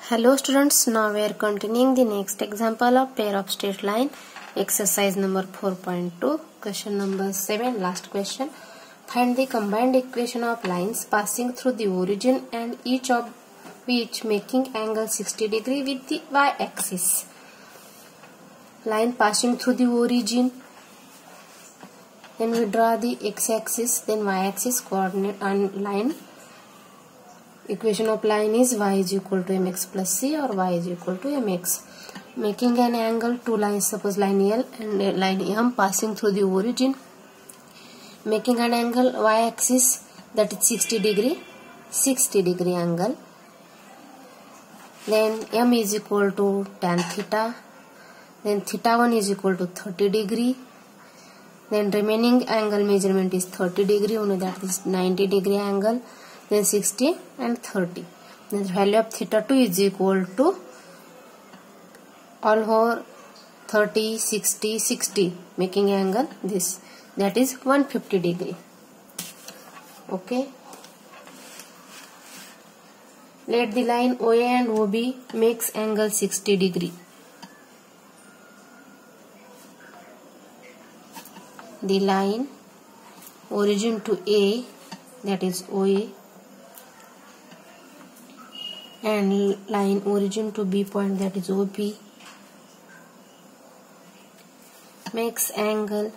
Hello students, now we are continuing the next example of pair of straight line, exercise number 4.2, question number 7, last question. Find the combined equation of lines passing through the origin and each of which making angle 60 degree with the y-axis. Line passing through the origin, then we draw the x-axis, then y-axis coordinate and line. Equation of line is y is equal to mx plus c or y is equal to mx. Making an angle, two lines, suppose line L and line M passing through the origin. Making an angle y-axis, that is 60 degree angle. Then M is equal to tan theta. Then theta 1 is equal to 30 degree. Then remaining angle measurement is 30 degree, only that is 90 degree angle. Then 60 and 30. Then the value of theta 2 is equal to all over 30, 60, 60, making angle this, that is 150 degree. Okay. Let the line OA and OB makes angle 60 degree. The line origin to A, that is OA, and line origin to B point, that is OB, makes angle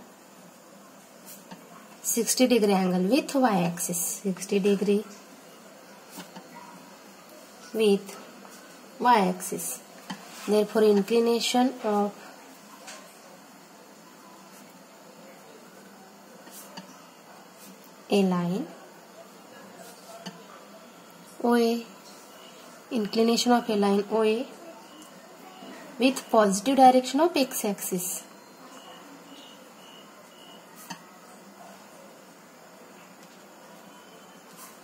60 degree angle with y-axis, 60 degree with y-axis. Therefore inclination of a line OA, inclination of a line OA with positive direction of x-axis.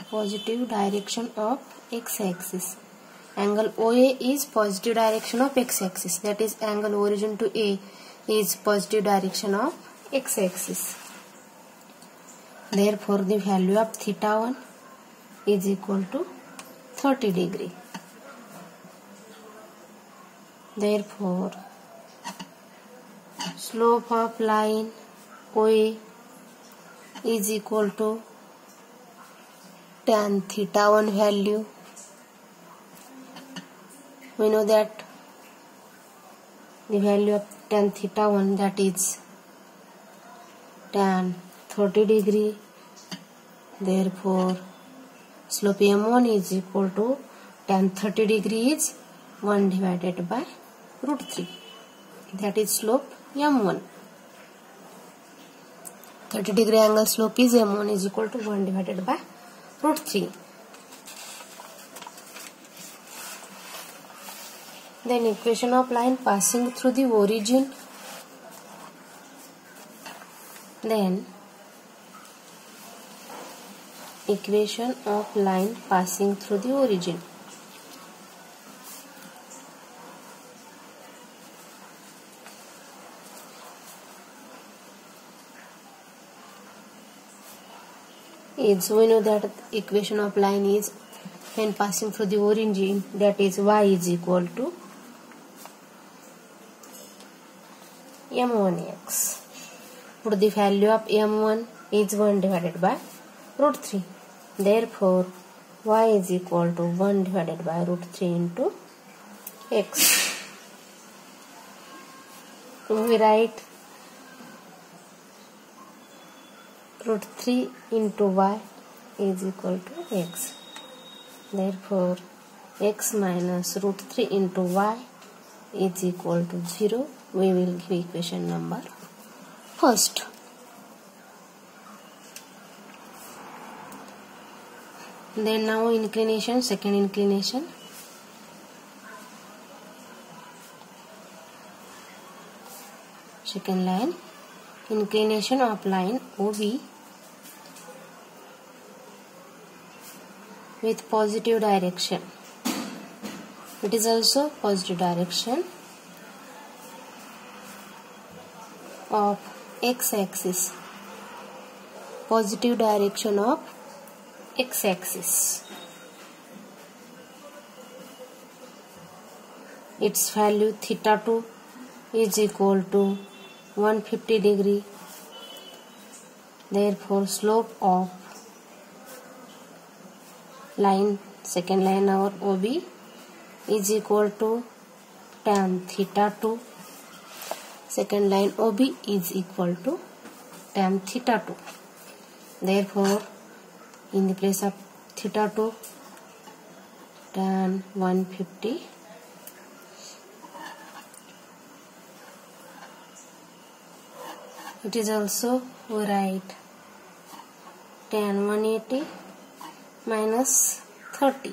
Positive direction of x-axis. Angle OA is positive direction of x-axis, that is angle origin to A is positive direction of x-axis. Therefore the value of theta 1 is equal to 30 degree. Therefore slope of line OA is equal to tan theta 1 value. We know that the value of tan theta 1, that is tan 30 degree. Therefore slope M1 is equal to tan 30 degree is 1 divided by root 3, that is slope M1. 30 degree angle slope is M1 is equal to 1 divided by root 3. Then equation of line passing through the origin. Then equation of line passing through the origin. Is, we know that equation of line is when passing through the origin, that is y is equal to m1x. Put the value of m1 is 1 divided by root 3. Therefore y is equal to 1 divided by root 3 into x. So we write root 3 into y is equal to x. Therefore x minus root 3 into y is equal to 0. We will give equation number first. Then now inclination, second inclination. Second line, inclination of line OB with positive direction. It is also positive direction of x-axis. Positive direction of x-axis. its value theta 2 is equal to 150 degree. Therefore slope of line, second line our OB, is equal to tan theta 2. Second line OB is equal to tan theta 2. Therefore in the place of theta 2, tan 150 it is also we write tan 180 minus 30.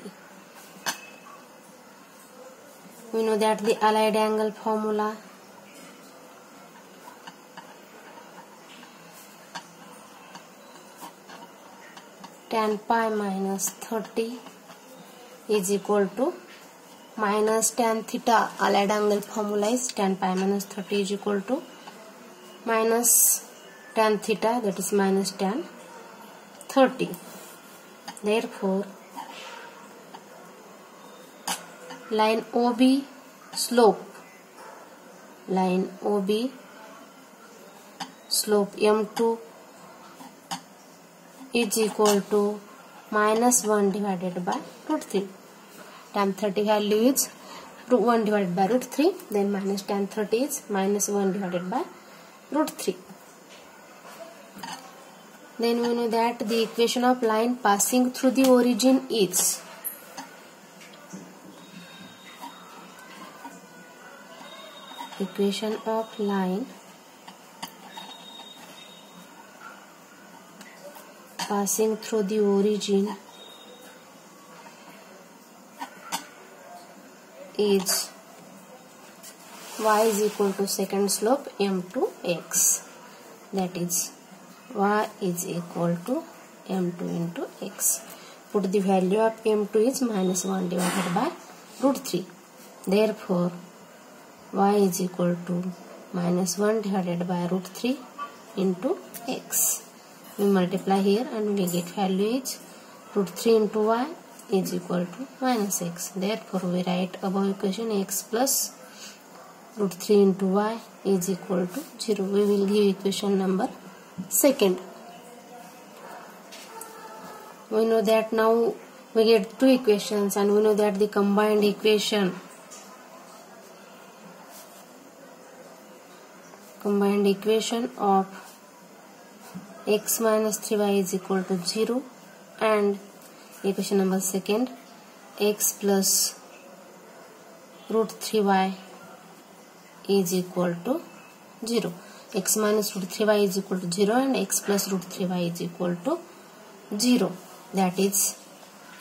We know that the allied angle formula, tan pi minus 30 is equal to minus tan theta. Allied angle formula is tan pi minus 30 is equal to minus tan theta, that is minus tan 30. Therefore line OB slope, line OB slope M2 is equal to minus 1 divided by root 3. Tan 30 value is 1 divided by root 3, then minus tan 30 is minus 1 divided by root 3. Then we know that the equation of line passing through the origin is equation of line passing through the origin is y is equal to second slope m2 x, that is y is equal to m2 into x. Put the value of m2 is minus 1 divided by root 3. Therefore y is equal to minus 1 divided by root 3 into x. We multiply here and we get value is root 3 into y is equal to minus x. Therefore we write above equation x plus root 3 into y is equal to 0. We will give equation number second. We know that now we get two equations, and we know that the combined equation of x minus 3y is equal to 0, and equation number second, x plus root 3y is equal to 0. X minus root 3y is equal to 0 and x plus root 3y is equal to 0. That is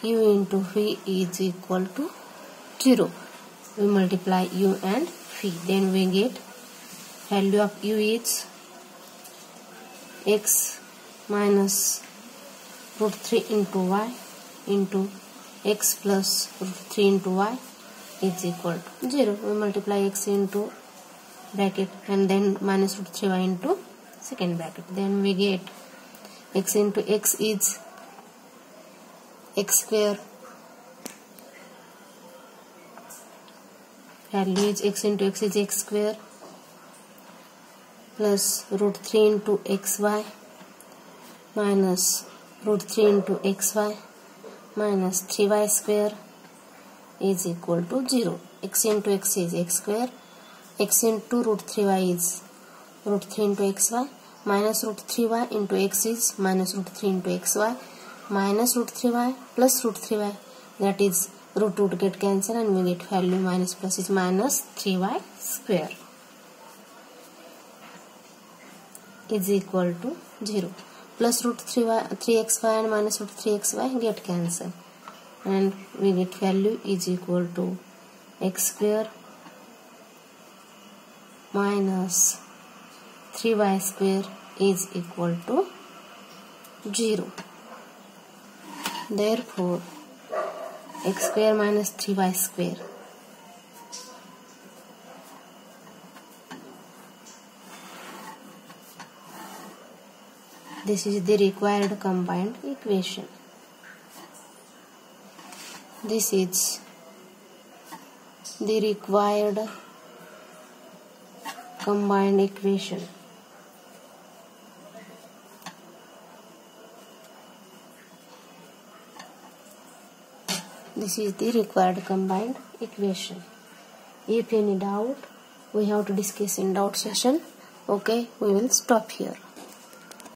u into v is equal to 0. We multiply u and v. Then we get value of u is x minus root 3 into y into x plus root 3 into y is equal to 0. We multiply x into bracket and then minus root 3y into second bracket. Then we get x into x is x square, value is x into x is x square, plus root 3 into xy minus root 3 into xy minus 3y square is equal to 0. X into x is x square, x into root 3y is root 3 into xy, minus root 3y into x is minus root 3 into xy, minus root 3y plus root 3y, that is root get cancelled and we get value minus plus is minus 3y square is equal to 0. Plus root 3xy and minus root 3xy get cancelled and we get value is equal to x square minus 3y square is equal to 0. Therefore x square minus 3y square this is the required combined equation. This is the required combined equation. This is the required combined equation. If any doubt, we have to discuss in doubt session. Okay, we will stop here.